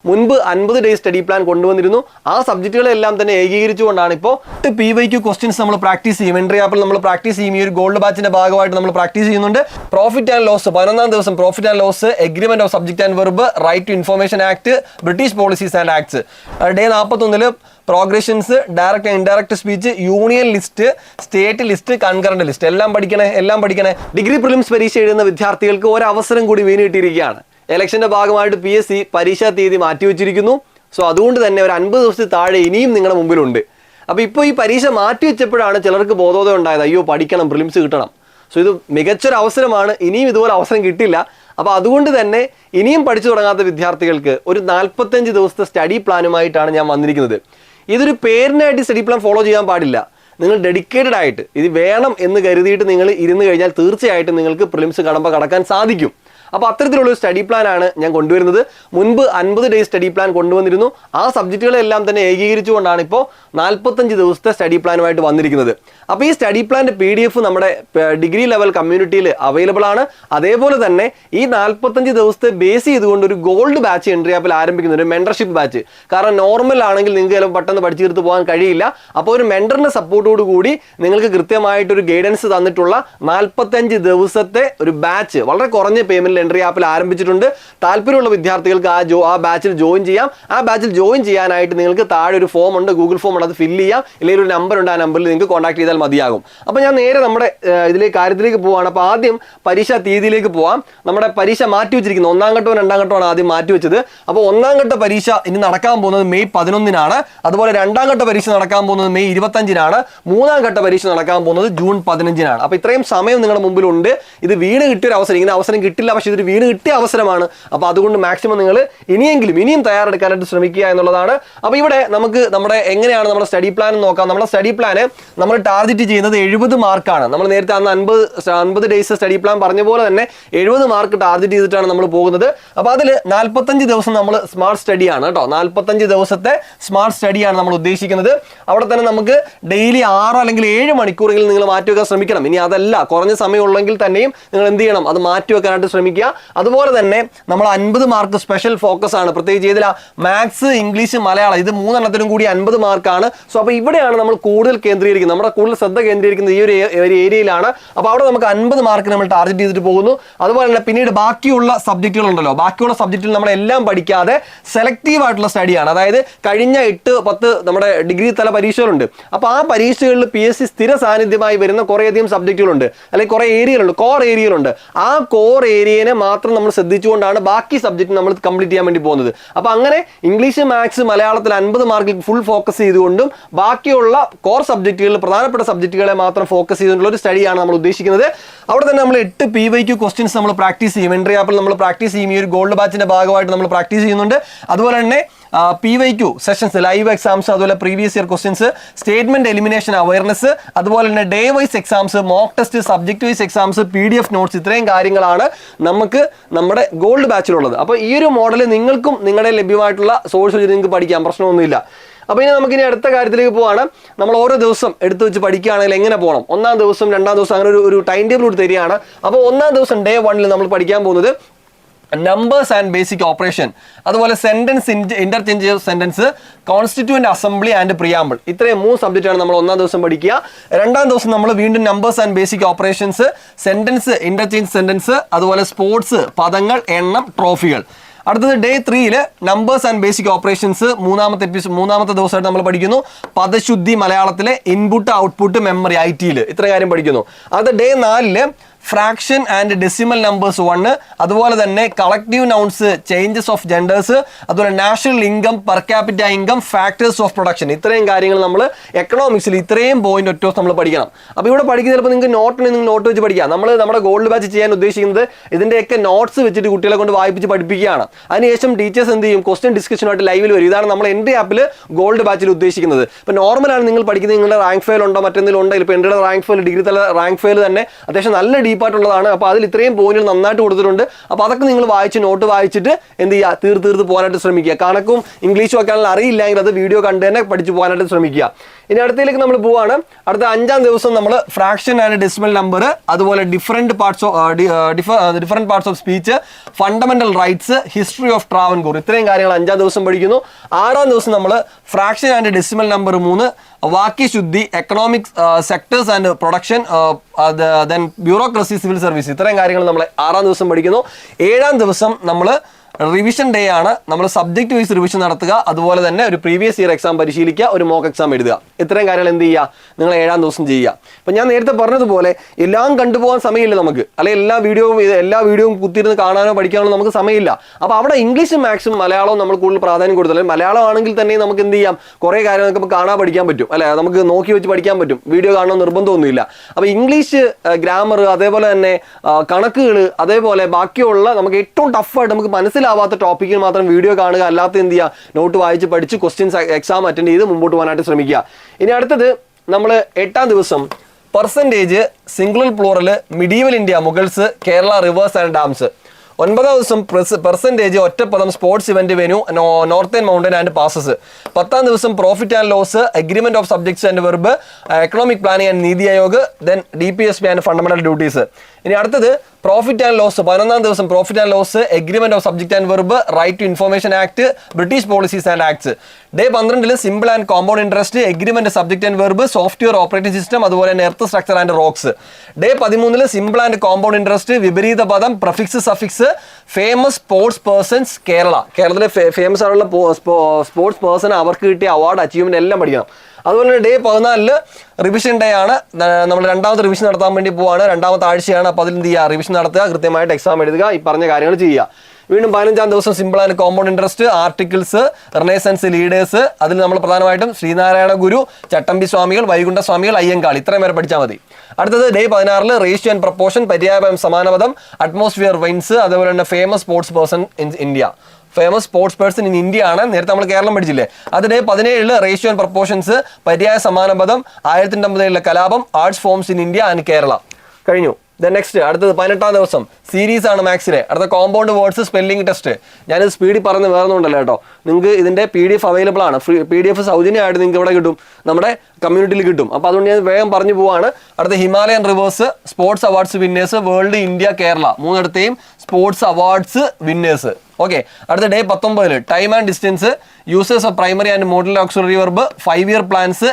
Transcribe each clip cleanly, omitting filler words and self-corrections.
മുൻപ് 50 day study plan കൊണ്ടുവന്നിരുന്നു. ആ സബ്ജക്റ്റുകളെല്ലാം തന്നെ ഏകീകരിച്ചുകൊണ്ടാണ് ഇപ്പോൾ PYQ ക്വസ്റ്റ്യൻസ് നമ്മൾ പ്രാക്ടീസ് ചെയ്യും. എൻട്രി ആപ്പിൽ നമ്മൾ പ്രാക്ടീസ് ചെയ്യും. ഈ ഒരു ഗോൾഡ് ബാച്ചിന്റെ ഭാഗമായിട്ട് നമ്മൾ പ്രാക്ടീസ് ചെയ്യുന്നുണ്ട്. പ്രോഫിറ്റ് ആൻഡ് ലോസ് 11ാം ദിവസം profit and loss, agreement of subject and verb, right to information act, British policies and acts. Day 41 progressions, direct and indirect speech, union list, state list, concurrent list എല്ലാം പഠിക്കണേ. Degree prelims പരീക്ഷ എഴുതുന്ന വിദ്യാർത്ഥികൾക്ക് ഒരു അവസരം കൂടി വീണ് കിട്ടിയിരിക്കുകയാണ്. ഇലക്ഷന്റെ ഭാഗമായിട്ട് PSC പരീക്ഷാ തീയതി മാറ്റിവെച്ചിരിക്കുന്നു. സോ അതുകൊണ്ട് തന്നെ ഒരു 50 ദിവസത്തിൽ താഴെ ഇനിയും നിങ്ങളുടെ മുമ്പിലുണ്ട്. അപ്പോൾ ഇപ്പോൾ ഈ പരീക്ഷ മാറ്റിവെച്ചപ്പോഴാണ് ചിലർക്ക് ബോധോദയം ഉണ്ടായത്, അയ്യോ പഠിക്കണം, പ്രിലിംസ് കിട്ടണം. സോ ഇത് മികച്ചൊരു അവസരമാണ്, ഇനിയും ഇതുപോലെ അവസരം കിട്ടില്ല. അപ്പോൾ അതുകൊണ്ട് തന്നെ ഇനിയും പഠിച്ചു തുടങ്ങാത്ത വിദ്യാർത്ഥികൾക്ക് ഒരു 45 ദിവസത്തെ സ്റ്റഡി പ്ലാനുമായിട്ടാണ് ഞാൻ വന്നിരിക്കുന്നത്. ഇതൊരു പേരിനായിട്ട് സ്റ്റഡി പ്ലാൻ ഫോളോ ചെയ്യാൻ പാടില്ല. നിങ്ങൾ ഡെഡിക്കേറ്റഡ് ആയിട്ട് ഇത് വേണം എന്ന് കരുതിയിട്ട് നിങ്ങൾ ഇരുന്ന് കഴിഞ്ഞാൽ തീർച്ചയായിട്ടും നിങ്ങൾക്ക് പ്രിലിംസ് കടക്കാൻ സാധിക്കും. അപ്പോൾ അത്തരത്തിലുള്ളൊരു സ്റ്റഡി പ്ലാനാണ് ഞാൻ കൊണ്ടുവരുന്നത്. മുൻപ് 50 ഡേ സ്റ്റഡി പ്ലാൻ കൊണ്ടുവന്നിരുന്നു. ആ സബ്ജക്റ്റുകളെല്ലാം തന്നെ ഏകീകരിച്ചുകൊണ്ടാണ് ഇപ്പോൾ 45 ദിവസത്തെ സ്റ്റഡി പ്ലാനുമായിട്ട് വന്നിരിക്കുന്നത്. അപ്പോൾ ഈ സ്റ്റഡി പ്ലാൻ്റെ PDF നമ്മുടെ ഡിഗ്രി ലെവൽ കമ്മ്യൂണിറ്റിയിൽ അവൈലബിൾ ആണ്. അതേപോലെ തന്നെ ഈ 45 ദിവസത്തെ ബേസ് ചെയ്തുകൊണ്ട് ഒരു ഗോൾഡ് ബാച്ച് എൻട്രി ആപ്പിൽ ആരംഭിക്കുന്ന ഒരു മെൻറ്റർഷിപ്പ് ബാച്ച്. കാരണം നോർമൽ ആണെങ്കിൽ നിങ്ങൾക്ക് ചിലപ്പോൾ പെട്ടെന്ന് പഠിച്ചു തീർത്ത് പോകാൻ കഴിയില്ല. അപ്പോൾ ഒരു മെൻറ്ററിൻ്റെ സപ്പോർട്ടോട് കൂടി നിങ്ങൾക്ക് കൃത്യമായിട്ടൊരു ഗൈഡൻസ് തന്നിട്ടുള്ള 45 ദിവസത്തെ ഒരു ബാച്ച് വളരെ കുറഞ്ഞ പേയ്മെൻറ്റ് എൻട്രി ആപ്പിൽ ആരംഭിച്ചിട്ടുണ്ട്. താല്പര്യമുള്ള വിദ്യാർത്ഥികൾക്ക് ആ ബാച്ചിൽ ജോയിൻ ചെയ്യാം. ആ ബാച്ചിൽ ജോയിൻ ചെയ്യാനായിട്ട് നിങ്ങൾക്ക് താഴെ ഒരു ഫോം ഉണ്ട്, ഗൂഗിൾ ഫോം ഉണ്ട്, അത് ഫില്ല് ചെയ്യാം. ഇല്ലെങ്കിൽ ഒരു നമ്പർ ഉണ്ട്, ആ നമ്പറിൽ നിങ്ങൾക്ക് കോൺടാക്ട് ചെയ്താൽ മതിയാകും. അപ്പോൾ ഞാൻ നേരെ നമ്മുടെ കാര്യത്തിലേക്ക് പോവുകയാണ്. അപ്പോൾ ആദ്യം പരീക്ഷാ തീയതിയിലേക്ക് പോവാം. നമ്മുടെ പരീക്ഷ മാറ്റി വെച്ചിരിക്കുന്നത് 1ാം ഘട്ടവും 2ാം ഘട്ടമാണ് ആദ്യം മാറ്റി വെച്ചത്. അപ്പോൾ 1ാം ഘട്ട പരീക്ഷ ഇനി നടക്കാൻ പോകുന്നത് മെയ് 11-നാണ്. അതുപോലെ 2ാം ഘട്ട പരീക്ഷ നടക്കാൻ പോകുന്നത് മെയ് 25-നാണ്. 3ാം ഘട്ട പരീക്ഷ നടക്കാൻ പോകുന്നത് ജൂൺ 15-നാണ്. അപ്പോൾ ഇത്രയും സമയം നിങ്ങളുടെ മുമ്പിലുണ്ട്. ഇത് വീണ് കിട്ടിയൊരു അവസരം, ഇങ്ങനെ അവസരം കിട്ടില്ല, പക്ഷേ ഇതൊരു വീണ് കിട്ടിയ അവസരമാണ്. അപ്പോൾ അതുകൊണ്ട് മാക്സിമം നിങ്ങൾ ഇനിയും തയ്യാറെടുക്കാനായിട്ട് ശ്രമിക്കുക എന്നുള്ളതാണ്. അപ്പോൾ ഇവിടെ നമുക്ക് എങ്ങനെയാണ് നമ്മുടെ സ്റ്റഡി പ്ലാൻ നോക്കാം. നമ്മുടെ സ്റ്റഡി പ്ലാന് നമ്മൾ ടാർഗറ്റ് ചെയ്യുന്നത് 70 മാർക്കാണ്. നമ്മൾ നേരത്തെ അന്ന് 50 ഡേയ്സ് സ്റ്റഡി പ്ലാൻ പറഞ്ഞ പോലെ തന്നെ 70 മാർക്ക് ടാർഗറ്റ് ചെയ്തിട്ടാണ് നമ്മൾ പോകുന്നത്. അപ്പോൾ അതിൽ 45 ദിവസം നമ്മൾ സ്മാർട്ട് സ്റ്റഡിയാണ് കേട്ടോ. 45 ദിവസത്തെ സ്മാർട്ട് സ്റ്റഡിയാണ് നമ്മൾ ഉദ്ദേശിക്കുന്നത്. അവിടെ തന്നെ നമുക്ക് ഡെയിലി 6 അല്ലെങ്കിൽ 7 മണിക്കൂറെങ്കിലും നിങ്ങൾ മാറ്റിവെക്കാൻ ശ്രമിക്കണം. ഇനി അതല്ല, കുറഞ്ഞ സമയമുള്ളെങ്കിൽ തന്നെയും നിങ്ങൾ എന്ത് ചെയ്യണം, അത് മാറ്റിവെക്കാനായിട്ട് ശ്രമിക്കുക. അതുപോലെ തന്നെ നമ്മൾ 50 മാർക്ക് സ്പെഷ്യൽ ഫോക്കസ് ആണ്. പ്രത്യേകിച്ച് ഏതിലാ, മാത്സ്, ഇംഗ്ലീഷ്, മലയാളം, ഇത് 3 കൂടി 50 മാർക്കാണ്. സോ അപ്പോൾ ഇവിടെയാണ് നമ്മൾ കൂടുതൽ കേന്ദ്രീകരിക്കുന്നത്, നമ്മുടെ കൂടുതൽ ശ്രദ്ധ കേന്ദ്രീകരിക്കുന്നത് ഈ ഒരു ഏരിയയിലാണ്. അപ്പോൾ അവിടെ നമുക്ക് 50 മാർക്ക് നമ്മൾ ടാർഗറ്റ് ചെയ്തിട്ട് പോകുന്നു. അതുപോലെ തന്നെ പിന്നീട് ബാക്കിയുള്ള സബ്ജക്റ്റുകളുണ്ടല്ലോ, ബാക്കിയുള്ള സബ്ജക്റ്റിൽ നമ്മളെല്ലാം പഠിക്കാതെ സെലക്റ്റീവ് ആയിട്ടുള്ള സ്റ്റഡിയാണ്. അതായത് കഴിഞ്ഞ 8-10 നമ്മുടെ ഡിഗ്രി തല പരീക്ഷകളുണ്ട്. അപ്പോൾ ആ പരീക്ഷകളിൽ PSC സ്ഥിര സാന്നിധ്യമായി വരുന്ന കുറേയധികം സബ്ജക്റ്റുകളുണ്ട്, അല്ലെങ്കിൽ കുറേ ഏരിയകളുണ്ട്, കോർ ഏരിയകളുണ്ട്. ആ കോർ ഏരിയനെ മാത്രം നമ്മൾ ശ്രദ്ധിച്ചുകൊണ്ടാണ് ബാക്കി സബ്ജക്റ്റ് നമ്മൾ കംപ്ലീറ്റ് ചെയ്യാൻ വേണ്ടി പോകുന്നത്. അപ്പോൾ അങ്ങനെ ഇംഗ്ലീഷ്, മാത്സ്, മലയാളത്തിൽ 50 മാർക്കിൽ ഫുൾ ഫോക്കസ് ചെയ്തുകൊണ്ടും ബാക്കിയുള്ള കോർ സബ്ജക്റ്റുകളിൽ പ്രധാനപ്പെട്ട സബ്ജക്റ്റുകളെ മാത്രം ഫോക്കസ് ചെയ്തുകൊണ്ടുള്ള ഒരു സ്റ്റഡിയാണ് നമ്മൾ ഉദ്ദേശിക്കുന്നത്. അവിടെ തന്നെ നമ്മൾ 8 PYQ ക്വസ്റ്റ്യൻസ് നമ്മൾ പ്രാക്ടീസ് ചെയ്യും. എൻട്രി ആപ്പിൽ നമ്മൾ പ്രാക്ടീസ് ചെയ്യും. ഈ ഒരു ഗോൾഡ് ബാച്ചിന്റെ ഭാഗമായിട്ട് നമ്മൾ പ്രാക്ടീസ് ചെയ്യുന്നുണ്ട്. അതുപോലെ തന്നെ PYQ സെഷൻസ്, ലൈവ് എക്സാംസ്, അതുപോലെ previous year questions, statement elimination awareness, അതുപോലെ തന്നെ day wise exams, mock test, subject wise exams, PDF notes, ഇത്രയും കാര്യങ്ങളാണ് നമുക്ക് നമ്മുടെ ഗോൾഡ് ബാച്ചിലുള്ളത്. അപ്പോൾ ഈ ഒരു മോഡൽ നിങ്ങൾക്കും നിങ്ങളുടെ ലഭ്യമായിട്ടുള്ള സോഴ്സ് വെച്ച് നിങ്ങൾക്ക് പഠിക്കാം, പ്രശ്നമൊന്നുമില്ല. അപ്പോൾ ഇനി നമുക്കിനി അടുത്ത കാര്യത്തിലേക്ക് പോവാണ്. നമ്മൾ ഓരോ ദിവസം എടുത്തു വെച്ച് പഠിക്കുകയാണെങ്കിൽ എങ്ങനെ പോകണം, 1ാം ദിവസം 2ാം ദിവസം അങ്ങനെ ഒരു ടൈം ടേബിൾ കൂടി തരികയാണ്. അപ്പോൾ 1ാം ദിവസം ഡേ 1 നമ്മൾ പഠിക്കാൻ പോകുന്നത് നമ്പേഴ്സ് ആൻഡ് ബേസിക് ഓപ്പറേഷൻ, അതുപോലെ sentence interchange sentence, constituent assembly and preamble, ഇത്രയും 3 സബ്ജക്റ്റാണ് നമ്മൾ 1ാം ദിവസം പഠിക്കുക. 2ാം ദിവസം നമ്മൾ വീണ്ടും numbers and basic operations, sentence interchange sentence, അതുപോലെ സ്പോർട്സ്, പദങ്ങൾ, എണ്ണം, ട്രോഫികൾ. അടുത്തത് day 3 numbers and basic operations, 3ാമത്തെ ദിവസമായിട്ട് നമ്മൾ പഠിക്കുന്നു. പദശുദ്ധി മലയാളത്തിലെ, ഇൻപുട്ട്, ഔട്ട്പുട്ട്, മെമ്മറി IT ഇത്ര കാര്യം പഠിക്കുന്നു. അത് day 4 fraction and decimal numbers 1, അതുപോലെ തന്നെ collective nouns, changes of genders, അതുപോലെ national income, per capita income, factors of production, ഇത്രയും കാര്യങ്ങൾ നമ്മൾ എക്കണോമിക്സിൽ ഇത്രയും പോയിന്റ് ഒറ്റ നമ്മൾ പഠിക്കണം. അപ്പോൾ ഇവിടെ പഠിക്കുന്ന ചിലപ്പോൾ നിങ്ങൾക്ക് നോട്ട് വെച്ച് പഠിക്കാം. നമ്മൾ നമ്മുടെ ഗോൾഡ് ബാച്ച് ചെയ്യാൻ ഉദ്ദേശിക്കുന്നത് ഇതിൻ്റെയൊക്കെ നോട്ട്സ് വെച്ചിട്ട് കുട്ടികളെ കൊണ്ട് വായിപ്പിച്ച് പഠിപ്പിക്കുകയാണ്. അതിനുശേഷം ടീച്ചേഴ്സ് എന്ത് ചെയ്യും, ക്വസ്റ്റ്യൻ ഡിസ്കഷനുമായിട്ട് ലൈവിൽ വരും. ഇതാണ് നമ്മൾ എൻട്രി ആപ്പിൽ ഗോൾഡ് ബാച്ചിൽ ഉദ്ദേശിക്കുന്നത്. ഇപ്പോൾ നോർമലാണ് നിങ്ങൾ പഠിക്കുന്നത്, നിങ്ങളുടെ റാങ്ക് ഫയൽ ഉണ്ടോ, മറ്റെന്തെങ്കിലും ഉണ്ടെങ്കിൽ ഇപ്പോൾ എൻ്റെ റാങ്ക് ഫയൽ, ഡിഗ്രി തല റാങ്ക് ഫയൽ തന്നെ അത്യാവശ്യം നല്ല ഡീപ്പായിട്ടുള്ളതാണ്. അപ്പോൾ അതിൽ ഇത്രയും പോയിന്റുകൾ നന്നായിട്ട് കൊടുത്തിട്ടുണ്ട്. അപ്പോൾ അതൊക്കെ നിങ്ങൾ വായിച്ച് നോട്ട് വായിച്ചിട്ട് എന്ത് ചെയ്യുക, തീർത്ത് പോകാനായിട്ട് ശ്രമിക്കുക. കണക്കും ഇംഗ്ലീഷും ഒക്കെ ആണെങ്കിൽ അറിയില്ലെങ്കിൽ അത് വീഡിയോ കണ്ട് തന്നെ പഠിച്ച് പോകാനായിട്ട് ശ്രമിക്കുക. ഇനി അടുത്തതിലേക്ക് നമ്മൾ പോവാണ്. അടുത്ത 5-ാം ദിവസം നമ്മൾ ഫ്രാക്ഷൻ ആൻഡ് ഡെസിമൽ നമ്പർ, അതുപോലെ different parts of speech, fundamental rights, history of Travancore, ഇത്രയും കാര്യങ്ങൾ 5-ാം ദിവസം പഠിക്കുന്നു. 6-ാം ദിവസം നമ്മൾ ഫ്രാക്ഷൻ ആൻഡ് ഡെസിമൽ നമ്പർ 3, വാക്യശുദ്ധി, economic sectors and production, then bureaucracy, civil service, ഇത്രയും കാര്യങ്ങൾ നമ്മൾ 6-ാം ദിവസം പഠിക്കുന്നു. 7-ാം ദിവസം നമ്മൾ റിവിഷൻ ഡേ ആണ്. നമ്മൾ സബ്ജക്ട് വൈസ് റിവിഷൻ നടത്തുക, അതുപോലെ തന്നെ ഒരു പ്രീവിയസ് ഇയർ എക്സാം പരിശീലിക്കുക, ഒരു മോക്ക് എക്സാം എഴുതുക. ഇത്രയും കാര്യങ്ങൾ എന്ത് ചെയ്യുക, നിങ്ങൾ 7-ാം ദിവസം ചെയ്യുക. അപ്പം ഞാൻ നേരത്തെ പറഞ്ഞതുപോലെ എല്ലാം കണ്ടുപോകാൻ സമയമില്ല നമുക്ക്, അല്ലെങ്കിൽ എല്ലാ വീഡിയോയും കുത്തിയിരുന്ന് കാണാനോ പഠിക്കാനോ നമുക്ക് സമയമില്ല. അപ്പോൾ അവിടെ ഇംഗ്ലീഷും മാത്സും മലയാളവും നമ്മൾ കൂടുതൽ പ്രാധാന്യം കൊടുത്തില്ല. മലയാളം ആണെങ്കിൽ തന്നെ നമുക്ക് എന്ത് ചെയ്യാം, കുറേ കാര്യങ്ങൾ നമുക്ക് കാണാൻ പഠിക്കാൻ പറ്റും, അല്ലെ, നമുക്ക് നോക്കി വെച്ച് പഠിക്കാൻ പറ്റും, വീഡിയോ കാണണമെന്ന് നിർബന്ധമൊന്നുമില്ല. അപ്പോൾ ഇംഗ്ലീഷ് ഗ്രാമർ, അതേപോലെ തന്നെ കണക്കുകൾ, അതേപോലെ ബാക്കിയുള്ള നമുക്ക് ഏറ്റവും ടഫായിട്ട് നമുക്ക് മനസ്സിലാവാത്ത ടോപ്പിക്കിൽ മാത്രം വീഡിയോ കാണുക, അല്ലാത്ത എന്ത് ചെയ്യുക, നോട്ട് വായിച്ച് പഠിച്ച് ക്വസ്റ്റ്യൻസ് എക്സാം അറ്റൻഡ് ചെയ്ത് മുമ്പോട്ട് പോകാനായിട്ട് ശ്രമിക്കുക. ഇനി അടുത്തത് നമ്മൾ 8-ാം ദിവസം percentage, singular plural, medieval India, Mughals, Kerala rivers and dams. 9-ാം ദിവസം പെർസെൻറ്റേജ്, ഒറ്റപ്പദം, sports event venue, northern mountain and passes. 10-ാം ദിവസം profit and loss, agreement of subjects and verb, economic planning and NITI Aayog, then DPSP and fundamental duties. ഇനി അടുത്തത് profit and loss. 11-ാം ദിവസം profit and loss, agreement of subject and verb, right to information act, British policies and acts. Day 12 simple and compound interest, agreement subject and verb, software operating system, അതുപോലെ തന്നെ earth structure and rocks. Day 13 simple and compound interest, വിപരീത പദം, prefix, suffix, famous sports persons Kerala. കേരളത്തിലെ famous ആയിട്ടുള്ള sports person, അവർക്ക് കിട്ടിയ award, achievement എല്ലാം പഠിക്കണം. അതുപോലെ തന്നെ ഡേ 14 റിവിഷൻ ഡേ ആണ്. നമ്മൾ 2ാമത്തെ റിവിഷൻ നടത്താൻ വേണ്ടി പോവാണ്. 2ാമത്തെ ആഴ്ചയാണ്. അപ്പോൾ അതിൽ എന്ത് ചെയ്യുക, റിവിഷൻ നടത്തുക, കൃത്യമായിട്ട് എക്സാം എഴുതുക, ഈ പറഞ്ഞ കാര്യങ്ങൾ ചെയ്യുക. വീണ്ടും 15-ാം ദിവസം simple and compound interest, articles, renaissance leaders, അതിൽ നമ്മൾ പ്രധാനമായിട്ടും ശ്രീനാരായണ ഗുരു, ചട്ടമ്പി സ്വാമികൾ, വൈകുണ്ഠ സ്വാമികൾ, അയ്യങ്കാളി, ഇത്രയും പേരെ പഠിച്ചാൽ മതി. അടുത്തത് ഡേ 16 റേഷ്യോ ആൻഡ് പ്രപ്പോർഷൻ, പര്യായപദം, സമാനപദം, അറ്റ്മോസ്ഫിയർ, വൈൻസ്, അതുപോലെ തന്നെ famous sports person in India. Famous sports person in India ആണ്. നേരത്തെ നമ്മൾ കേരളം പഠിച്ചില്ലേ. അത് ഡേ 17 റേഷ്യോ ആൻഡ് പ്രപ്പോർഷൻസ്, പര്യായ സമാനപദം, 1957 കലാപം, arts forms in India and Kerala. കഴിഞ്ഞു. നെക്സ്റ്റ് അടുത്തത് 18-ാം ദിവസം സീരീസ് ആണ് മാത്സിലെ. അടുത്ത കോമ്പൗണ്ട് വേർഡ്സ്, സ്പെല്ലിംഗ് ടെസ്റ്റ്. ഞാനിത് സ്പീഡിൽ പറഞ്ഞ് വേറൊന്നുണ്ടല്ലോ കേട്ടോ. നിങ്ങൾക്ക് ഇതിന്റെ PDF അവൈലബിൾ ആണ്. PDF സൗജന്യമായിട്ട് നിങ്ങൾക്ക് ഇവിടെ കിട്ടും, നമ്മുടെ കമ്മ്യൂണിറ്റിയിൽ കിട്ടും. അപ്പോൾ അതുകൊണ്ട് ഞാൻ വേഗം പറഞ്ഞു പോവാണ്. അടുത്ത Himalayan rivers, sports awards winners, world, India, Kerala, 3ഇടത്തെയും സ്പോർട്സ് അവാർഡ്സ് വിന്നേഴ്സ്. ഓക്കെ. അടുത്ത day 19 time and distance, users of primary and modal auxiliary verb, 5 year plans,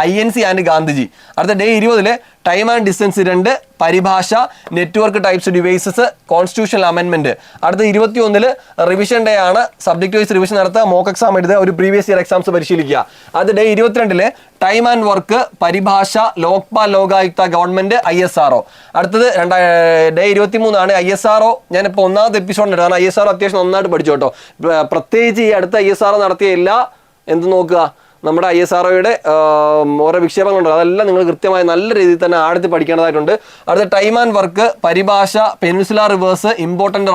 INC and Gandhiji. അടുത്ത ഡേ 20 ടൈം ആൻഡ് ഡിസ്റ്റൻസ് 2, പരിഭാഷ, നെറ്റ്വർക്ക് ടൈപ്സ് ഡിവൈസസ്, കോൺസ്റ്റിറ്റ്യൂഷണൽ അമെൻമെന്റ്. അടുത്ത 21 revision day ആണ്. Subject wise revision നടത്തുക, mock exam എഴുതുക, ഒരു previous year exams പരിശീലിക്കുക. അത് ഡേ 22 ടൈം ആൻഡ് വർക്ക്, പരിഭാഷ, ലോക്പാൽ, ലോകായുക്ത, ഗവൺമെന്റ്, ISRO. അടുത്തത് ഡേ 23 ആണ്. ISRO ഞാനിപ്പോൾ 1ാമത്തെ എപ്പിസോഡിന് കാരണം ISRO അത്യാവശ്യം നന്നായിട്ട് പഠിച്ചു കേട്ടോ. പ്രത്യേകിച്ച് ഈ അടുത്ത ISRO നടത്തിയ എല്ലാ എന്ത് നോക്കുക, നമ്മുടെ ISROയുടെ ഓരോ വിക്ഷേപങ്ങളുണ്ട്, അതെല്ലാം നിങ്ങൾ കൃത്യമായി നല്ല രീതിയിൽ തന്നെ ആഴത്തിൽ പഠിക്കേണ്ടതായിട്ടുണ്ട്. അടുത്ത ടൈം ആൻഡ് വർക്ക്, പരിഭാഷ, peninsula rivers, important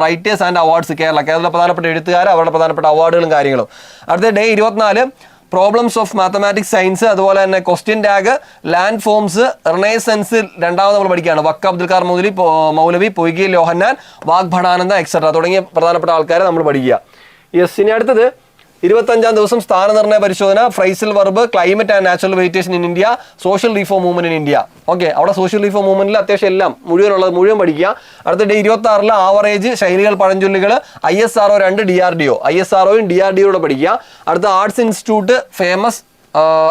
writers and awards, കേരളത്തിലെ പ്രധാനപ്പെട്ട എഴുത്തുകാർ, അവരുടെ പ്രധാനപ്പെട്ട അവാർഡുകളും കാര്യങ്ങളും. അടുത്ത day 24 problems of mathematics, science, അതുപോലെ തന്നെ question tag, land forms, renaissance 2ാമത് നമ്മൾ പഠിക്കുകയാണ്. വക്ക അബ്ദുൽ ഖാർ മൗലവി, പൊയ്കയിൽ യോഹന്നാൻ, വാഗ്ഭടാനന്ദ എക്സെട്ര തുടങ്ങിയ പ്രധാനപ്പെട്ട ആൾക്കാരെ നമ്മൾ പഠിക്കുക. യെസ്. ഇനി അടുത്തത് 25-ാം ദിവസം സ്ഥാനനിർണ്ണയ പരിശോധന, phrasal verb, climate and natural vegetation in India, social reform movement in India. Okay. അവിടെ സോഷ്യൽ റീഫോം മൂവ്മെന്റിൽ അത്യാവശ്യം എല്ലാം മുഴുവൻ പഠിക്കുക. അടുത്ത ഡേ 26 ആവറേജ്, ശൈലികൾ, പഴഞ്ചൊല്ലുകൾ, ISRO 2, DRDO, ISROയും DRDOയുടെ പഠിക്കുക. അടുത്ത arts institute, famous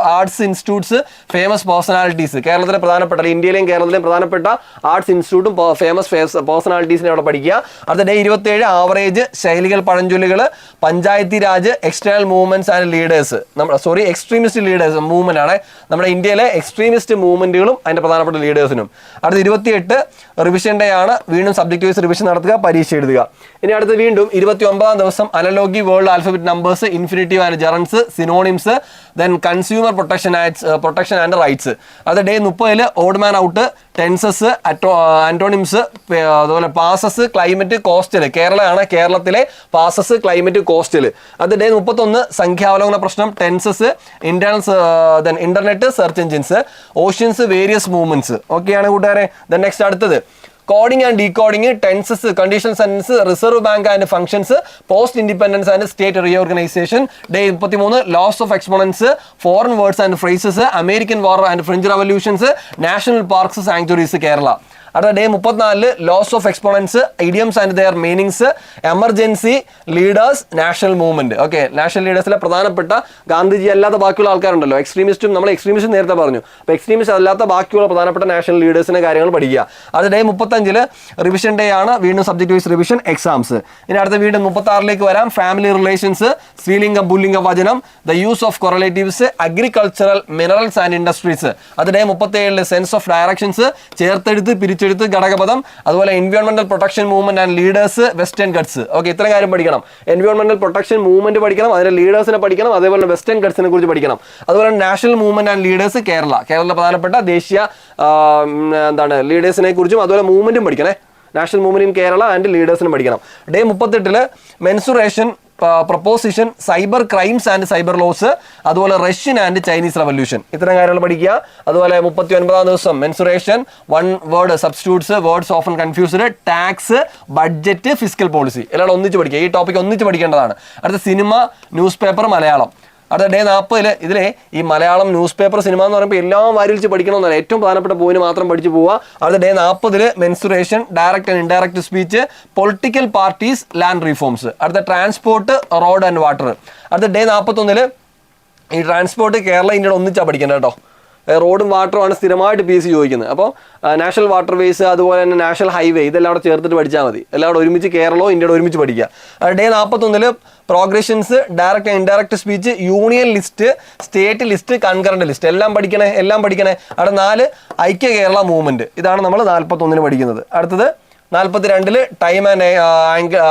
arts institutes, famous personalities, കേരളത്തിലെ പ്രധാനപ്പെട്ട, ഇന്ത്യയിലെയും കേരളത്തിലെയും പ്രധാനപ്പെട്ട ആർട്സ് ഇൻസ്റ്റിറ്റ്യൂട്ടും ഫേമസ് പേഴ്സണാലിറ്റീസിനെ അവിടെ പഠിക്കുക. അടുത്ത ഡേ 27 ആവറേജ്, ശൈലികൾ, പഴഞ്ചൊല്ലുകൾ, Panchayati Raj, external movements and leaders. Extremist leaders movement ആണ്. നമ്മുടെ ഇന്ത്യയിലെ എക്സ്ട്രീമിസ്റ്റ് മൂവ്മെന്റുകളും അതിന്റെ പ്രധാനപ്പെട്ട ലീഡേഴ്സിനും. അടുത്ത 28 റിവിഷൻ ഡേ ആണ്. വീണ്ടും സബ്ജക്ട് വൈസ് റിവിഷൻ നടത്തുക, പരീക്ഷ എഴുതുക. ഇനി അടുത്ത് വീണ്ടും 29-ാം ദിവസം analogy, world alphabet numbers, infinitive and gerunds, synonyms, then consumer protection and rights. അത് day 30 odd man out, tenses, antonyms, അതുപോലെ പാസസ്, ക്ലൈമറ്റ്, കോസ്റ്റൽ. കേരളമാണ്, കേരളത്തിലെ പാസസ്, ക്ലൈമറ്റ്, കോസ്റ്റൽ. അത് ഡേ 31 സംഖ്യാവലോകന പ്രശ്നം, tenses, internet, search engines, oceans, various movements. ഓക്കെയാണ് കൂട്ടുകാരെ. Then next അടുത്തത് coding and decoding, tenses, conditional sentence, reserve bank and functions, post independence and state reorganisation. Day 33 laws of exponents, foreign words and phrases, American war and French revolutions, national parks, sanctuaries, Kerala. അടുത്ത day 34 laws of exponents, idioms and their meanings, emergency, leaders, national movement. Okay, national ലീഡേഴ്സിലെ പ്രധാനപ്പെട്ട ഗാന്ധിജി അല്ലാത്ത ബാക്കിയുള്ള ആൾക്കാരുണ്ടല്ലോ, എക്സ്ട്രീമിസ്റ്റും, നമ്മൾ extremist നേരത്തെ പറഞ്ഞു, അപ്പോൾ എക്സ്ട്രീമിസ്റ്റ് അല്ലാത്ത ബാക്കിയുള്ള പ്രധാനപ്പെട്ട നാഷണൽ ലീഡേഴ്സിന്റെ കാര്യങ്ങൾ പഠിക്കുക. അത് ഡേ 35 റിവിഷൻ ഡേ ആണ്, വീണ്ടും സബ്ജക്ട് വൈസ് റിവിഷൻ, എക്സാംസ്. ഇനി അടുത്ത വീണ്ടും 36 വരാം, ഫാമിലി റിലേഷൻസ്, സ്ത്രീലിംഗം പുല്ലിംഗ വചനം, the use of correlatives, agricultural, minerals and industries. അത് ഡേ 37 സെൻസ് ഓഫ് ഡയറക്ഷൻസ്, ചേർത്തെടുത്ത് പിരിച്ചെടുത്ത് ഘടകപദം, അതുപോലെ എൻവയോൺമെന്റൽ protection movement and leaders, western ghats. Okay, ഇത്ര കാര്യം പഠിക്കണം. എൻവയോൺമെന്റൽ പ്രൊട്ടക്ഷൻ മൂവ്മെന്റ് പഠിക്കണം, അതിന്റെ ലീഡേഴ്സിനെ പഠിക്കണം, അതേപോലെ വെസ്റ്റേൺ ഗട്ട്സിനെ കുറിച്ച് പഠിക്കണം. അതുപോലെ നാഷണൽ മൂവ്മെന്റ് ആൻഡ് ലീഡേഴ്സ്, കേരളത്തിലെ പ്രധാനപ്പെട്ട ദേശീയ ലീഡേഴ്സിനെ കുറിച്ചും അതുപോലെ മൂവ്മെന്റും പഠിക്കണേ. National movement in Kerala and ലീഡേഴ്സിനും പഠിക്കണം. Day 38 mensuration, proposition, cyber crimes and cyber laws, അതുപോലെ റഷ്യൻ ആൻഡ് ചൈനീസ് റവല്യൂഷൻ. ഇത്തരം കാര്യങ്ങൾ പഠിക്കുക. അതുപോലെ 39 ദിവസം mensuration, one word substitutes, words often confused, tax, budget, fiscal policy എല്ലാം ഒന്നിച്ച് പഠിക്കുക. ഈ ടോപ്പിക് ഒന്നിച്ച് പഠിക്കേണ്ടതാണ്. അടുത്ത സിനിമ, ന്യൂസ് പേപ്പർ, മലയാളം. അടുത്ത ഡേ 40 ഇതിലെ ഈ മലയാളം ന്യൂസ് പേപ്പർ, സിനിമ എന്ന് പറയുമ്പോൾ എല്ലാം വാരിച്ച് പഠിക്കണമെന്നല്ല, ഏറ്റവും പ്രധാനപ്പെട്ട പോയിന്റ് മാത്രം പഠിച്ചു പോവുക. അടുത്ത day 40 mensuration, direct and indirect speech, political parties, land reforms. അടുത്ത ട്രാൻസ്പോർട്ട്, റോഡ് ആൻഡ് വാട്ടർ. അടുത്ത ഡേ 41 ഈ ട്രാൻസ്പോർട്ട് കേരള ഇന്ത്യയുടെ ഒന്നിച്ചാണ് പഠിക്കേണ്ടത് കേട്ടോ. റോഡും വാട്ടറും ആണ് സ്ഥിരമായിട്ട് PSC ചോദിക്കുന്നത്. അപ്പോൾ നാഷണൽ വാട്ടർ വേസ്, അതുപോലെ തന്നെ നാഷണൽ ഹൈവേ, ഇതെല്ലാം അവിടെ ചേർത്തിട്ട് പഠിച്ചാൽ മതി. എല്ലാം അവിടെ ഒരുമിച്ച് കേരളവും ഇന്ത്യയുടെ ഒരുമിച്ച് പഠിക്കുക. Day 41 progressions, direct and indirect speech, union list, state list, concurrent list എല്ലാം പഠിക്കണേ. അവിടെ 4 ഐക്യ കേരള മൂവ്മെന്റ്. ഇതാണ് നമ്മൾ 41 പഠിക്കുന്നത്. അടുത്തത് 42 ടൈം ആൻഡ്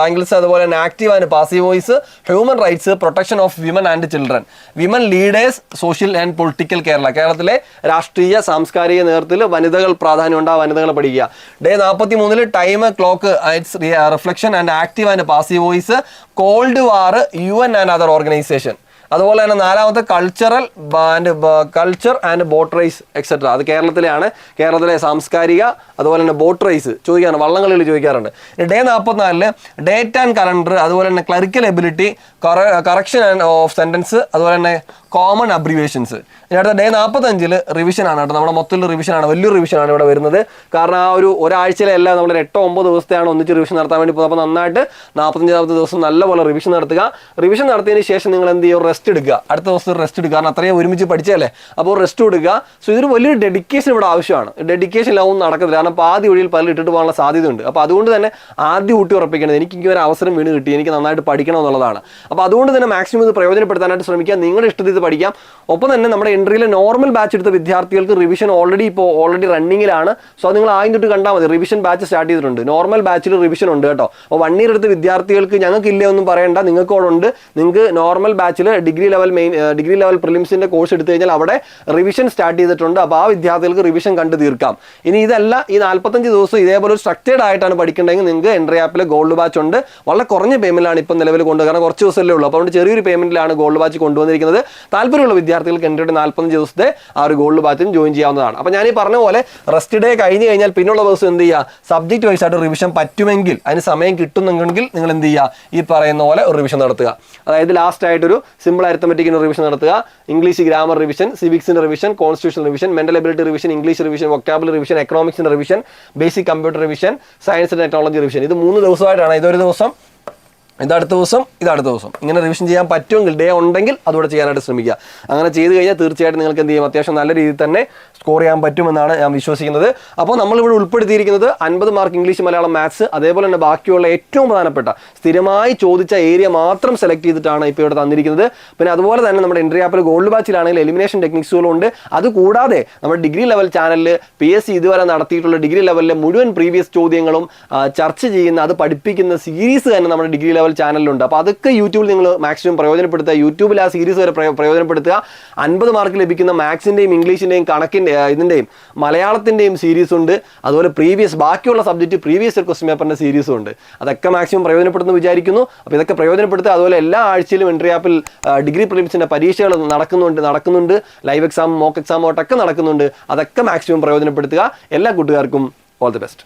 ആംഗിൾസ്, അതുപോലെ തന്നെ active and passive voice, human rights, protection of women and children, women leaders, social and political Kerala. കേരളത്തിലെ രാഷ്ട്രീയ സാംസ്കാരിക നേതൃത്വത്തിൽ വനിതകൾ പ്രാധാന്യമുണ്ട്, ആ വനിതകളെ പഠിക്കുക. Day 43 time, clock, it's reflection and active and passive voice, called war, UN and other organisation. അതുപോലെ തന്നെ 4 culture and boat race etcetera. അത് കേരളത്തിലെ സാംസ്കാരിക, അതുപോലെ തന്നെ ബോട്ട് റേസ് ചോദിക്കാറുണ്ട്, വള്ളങ്ങളിൽ ചോദിക്കാറുണ്ട്. ഡേ 44 ഡേറ്റ് ആൻഡ് കലണ്ടർ, അതുപോലെ തന്നെ clerical ability, correction and of sentence, അതുപോലെ തന്നെ കോമൺ അബ്രിവേഷൻസ്. ഇനി അടുത്ത ഡേ 45 റിവിഷനാണ് കേട്ടോ. നമ്മുടെ മൊത്തത്തിൽ റിവിഷനാണ്, വലിയൊരു റിവിഷനാണ് ഇവിടെ വരുന്നത്. കാരണം ആ ഒരാഴ്ചയിലല്ല, നമ്മൾ 8-9 ദിവസത്തെയാണ് ഒന്നിച്ച് റിവിഷൻ നടത്താൻ വേണ്ടി പോകുന്നത്. അപ്പോൾ നന്നായിട്ട് 45 ദിവസം നല്ലപോലെ റിവിഷൻ നടത്തുക. റിവിഷൻ നടത്തിയതിന് ശേഷം നിങ്ങൾ എന്ത് ചെയ്യുക, റെസ്റ്റ് എടുക്കുക. അടുത്ത ദിവസം റെസ്റ്റ് എടുക്കുക, കാരണം അത്രയും ഒരുമിച്ച് പഠിച്ചല്ലേ, അപ്പോൾ റെസ്റ്റ് എടുക്കുക. സോ ഇതൊരു വലിയൊരു ഡെഡിക്കേഷൻ ഇവിടെ ആവശ്യമാണ്. ഡെഡിക്കേഷൻ ഇല്ലാതൊന്നും നടക്കത്തില്ല, കാരണം പാതി വഴിയിൽ പലരും ഇട്ടിട്ട് പോകാനുള്ള സാധ്യതയുണ്ട്. അപ്പോൾ അതുകൊണ്ട് തന്നെ ആദ്യം ഊട്ടി ഉറപ്പിക്കേണ്ടത് എനിക്ക് ഇങ്ങനെ ഒരു അവസരം വീണ് കിട്ടി, എനിക്ക് നന്നായിട്ട് പഠിക്കണം എന്നുള്ളതാണ്. അപ്പോൾ അതുകൊണ്ട് തന്നെ മാക്സിമം ഇത് പ്രയോജനപ്പെടുത്താനായിട്ട് ശ്രമിക്കുക. നിങ്ങളുടെ ഇഷ്ടത്തിൽ ഇത് പഠിക്കാം. ഒപ്പം തന്നെ നമ്മുടെ എൻട്രിയിലെ നോർമൽ ബാച്ച് എടുത്ത വിദ്യാർത്ഥികൾക്ക് റിവിഷൻ ഓൾറെഡി റണ്ണിങ്ങിലാണ്. സോ അത് നിങ്ങൾ ആദ്യം തൊട്ട് കണ്ടാൽ മതി. റിവിഷൻ ബാച്ച് സ്റ്റാർട്ട് ചെയ്തിട്ടുണ്ട്, നോർമൽ ബാച്ചിൽ റിവിഷൻ ഉണ്ട് കേട്ടോ. അപ്പോൾ 1 ഇയർ എടുത്ത വിദ്യാർത്ഥികൾക്ക് ഞങ്ങൾക്ക് ഇല്ല ഒന്നും പറയേണ്ട, നിങ്ങൾക്ക് അവിടെ ഉണ്ട്. നിങ്ങൾക്ക് നോർമൽ ബാച്ചിൽ ഡിഗ്രി ലെവൽ പ്രിലിംസിന്റെ കോഴ്സ് എടുത്തു കഴിഞ്ഞാൽ അവിടെ റിവിഷൻ സ്റ്റാർട്ട് ചെയ്തിട്ടുണ്ട്. അപ്പോൾ ആ വിദ്യാർത്ഥികൾക്ക് റിവിഷൻ കണ്ടു തീർക്കാം. ഇനി ഇതല്ല, ഈ 45 ദിവസം ഇതേപോലെ ഒരു സ്ട്രക്ചേർഡ് ആയിട്ടാണ് പഠിക്കേണ്ടതെങ്കിൽ നിങ്ങൾക്ക് എൻട്രി ആപ്പിൽ ഗോൾഡ് ബാച്ച് ഉണ്ട്. വളരെ കുറഞ്ഞ പേയ്മെന്റിലാണ് ഇപ്പം നിലവിൽ കൊണ്ടുവരുന്നത്, കാരണം കുറച്ച് ദിവസമല്ലേ ഉള്ളൂ. അപ്പോൾ അതുകൊണ്ട് ചെറിയൊരു പേയ്മെന്റിലാണ് ഗോൾഡ് ബാച്ച് കൊണ്ടുവന്നിരിക്കുന്നത്. താല്പര്യമുള്ള വിദ്യാർത്ഥികൾക്ക് എൻട്രിയുടെ 45 ദിവസത്തെ ആ ഒരു ഗോൾഡ് ബാച്ചിന് ജോയിൻ ചെയ്യാവുന്നതാണ്. അപ്പോൾ ഞാൻ ഈ പറഞ്ഞ പോലെ റെസ്റ്റ് ഡേ കഴിഞ്ഞ് കഴിഞ്ഞാൽ പിന്നുള്ള ദിവസം എന്ത് ചെയ്യുക, സബ്ജക്ട് വൈസ് ആയിട്ട് റിവിഷൻ പറ്റുമെങ്കിൽ, അതിന് സമയം കിട്ടുന്നെങ്കിൽ നിങ്ങൾ എന്ത് ചെയ്യുക, ഈ പറയുന്ന പോലെ ഒരു റിവിഷൻ നടത്തുക. അതായത് ലാസ്റ്റ് ആയിട്ടൊരു സിമ്പിൾ അരിത്തമെറ്റിക്കിന് റിവിഷൻ നടത്തുക, ഇംഗ്ലീഷ് ഗ്രാമർ റിവിഷൻ, സിവിക്സിന്റെ revision, constitution revision, mental ability revision, English revision, vocabulary revision, എക്കണോമിക്സിന്റെ revision, basic computer revision, science and technology revision. ഇത് 3 ദിവസമായിട്ടാണ്. ഇതൊരു ദിവസം, ഇതടുത്ത ദിവസം ഇങ്ങനെ റിവിഷൻ ചെയ്യാൻ പറ്റുമെങ്കിൽ, ഡേ ഉണ്ടെങ്കിൽ അതുകൂടെ ചെയ്യാനായിട്ട് ശ്രമിക്കുക. അങ്ങനെ ചെയ്ത് കഴിഞ്ഞാൽ തീർച്ചയായിട്ടും നിങ്ങൾക്ക് എന്ത് ചെയ്യും, അത്യാവശ്യം നല്ല രീതിയിൽ തന്നെ സ്കോർ ചെയ്യാൻ പറ്റുമെന്നാണ് ഞാൻ വിശ്വസിക്കുന്നത്. അപ്പോൾ നമ്മളിവിടെ ഉൾപ്പെടുത്തിയിരിക്കുന്നത് 50 മാർക്ക് ഇംഗ്ലീഷ്, മലയാളം, മാത്സ്, അതേപോലെ തന്നെ ബാക്കിയുള്ള ഏറ്റവും പ്രധാനപ്പെട്ട സ്ഥിരമായി ചോദിച്ച ഏരിയ മാത്രം സെലക്ട് ചെയ്തിട്ടാണ് ഇപ്പോൾ ഇവിടെ തന്നിരിക്കുന്നത്. പിന്നെ അതുപോലെ തന്നെ നമ്മുടെ എൻട്രി ആപ്പിൽ ഗോൾഡ് ബാച്ചിലാണെങ്കിൽ എലിമിനേഷൻ ടെക്നിക്സുകളും ഉണ്ട്. അതുകൂടാതെ നമ്മുടെ ഡിഗ്രി ലെവൽ ചാനലിൽ PSC ഇതുവരെ നടത്തിയിട്ടുള്ള ഡിഗ്രി ലെവലിലെ മുഴുവൻ പ്രീവിയസ് ചോദ്യങ്ങളും ചർച്ച ചെയ്യുന്ന, അത് പഠിപ്പിക്കുന്ന സീരീസ് തന്നെ നമ്മുടെ ഡിഗ്രി ലെവൽ ചാനലിലുണ്ട്. അപ്പോൾ അതൊക്കെ യൂട്യൂബിൽ നിങ്ങൾ മാക്സിമം പ്രയോജനപ്പെടുത്തുക. യൂട്യൂബിൽ ആ സീരീസ് വരെ പ്രയോജനപ്പെടുത്തുക. 50 മാർക്ക് ലഭിക്കുന്ന മാത്സിൻ്റെയും ഇംഗ്ലീഷിൻ്റെയും ഇതിൻ്റെയും മലയാളത്തിൻ്റെയും സീരീസ് ഉണ്ട്. അതുപോലെ ബാക്കിയുള്ള സബ്ജക്റ്റ് പ്രീവിയസ് ക്വസ്റ്റ്യൻ പേപ്പറിൻ്റെ സീരീസും ഉണ്ട്. അതൊക്കെ മാക്സിമം പ്രയോജനപ്പെടുന്നു വിചാരിക്കുന്നു. അപ്പോൾ ഇതൊക്കെ പ്രയോജനപ്പെടുത്തുക. അതുപോലെ എല്ലാ ആഴ്ചയിലും എൻട്രി ആപ്പിൽ ഡിഗ്രി പ്രിലിംസിൻ്റെ പരീക്ഷകൾ നടക്കുന്നുണ്ട്. ലൈവ് എക്സാം, മോക്ക് എക്സാം ഒക്കെ നടക്കുന്നുണ്ട്. അതൊക്കെ മാക്സിമം പ്രയോജനപ്പെടുത്തുക. എല്ലാ കൂട്ടുകാർക്കും ഓൾ ദി ബെസ്റ്റ്.